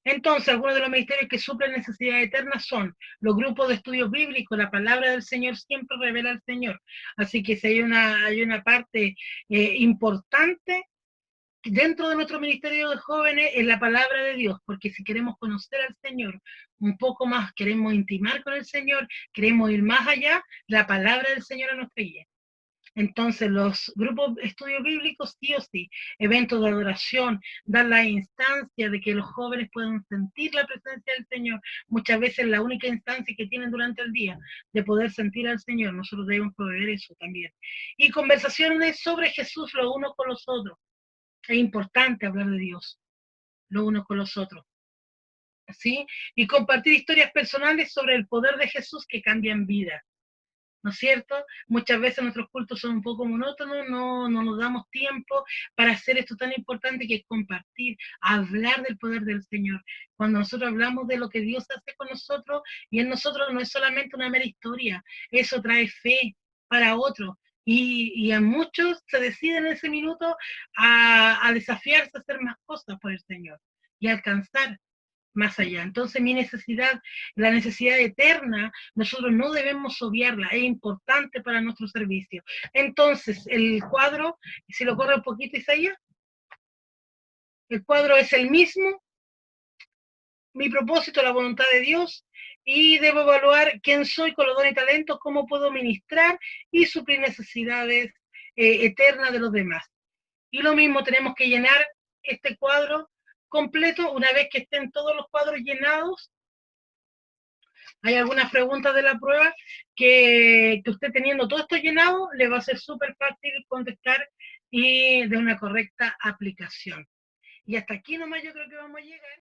Entonces, algunos de los ministerios que suplen necesidades eternas son los grupos de estudios bíblicos. La palabra del Señor siempre revela al Señor. Así que si hay una parte importante dentro de nuestro ministerio de jóvenes es la palabra de Dios, porque si queremos conocer al Señor un poco más, queremos intimar con el Señor, queremos ir más allá, la palabra del Señor es nuestra guía. Entonces, los grupos de estudios bíblicos, sí o sí, eventos de adoración, dar la instancia de que los jóvenes puedan sentir la presencia del Señor, muchas veces la única instancia que tienen durante el día de poder sentir al Señor, nosotros debemos proveer eso también. Y conversaciones sobre Jesús los unos con los otros. Es importante hablar de Dios, los unos con los otros. ¿Sí? Y compartir historias personales sobre el poder de Jesús que cambian vidas. ¿No es cierto? Muchas veces nuestros cultos son un poco monótonos, no nos damos tiempo para hacer esto tan importante que es compartir, hablar del poder del Señor. Cuando nosotros hablamos de lo que Dios hace con nosotros, y en nosotros no es solamente una mera historia, eso trae fe para otros. Y a muchos se deciden en ese minuto a desafiarse a hacer más cosas por el Señor y alcanzar más allá. Entonces la necesidad eterna, nosotros no debemos obviarla, es importante para nuestro servicio. Entonces, el cuadro, si lo corre un poquito, Isaías, el cuadro es el mismo, mi propósito, la voluntad de Dios, y debo evaluar quién soy con los dones y talentos, cómo puedo ministrar y suplir necesidades eternas de los demás. Y lo mismo, tenemos que llenar este cuadro completo. Una vez que estén todos los cuadros llenados, hay algunas preguntas de la prueba que usted teniendo todo esto llenado le va a ser súper fácil contestar y de una correcta aplicación. Y hasta aquí nomás yo creo que vamos a llegar.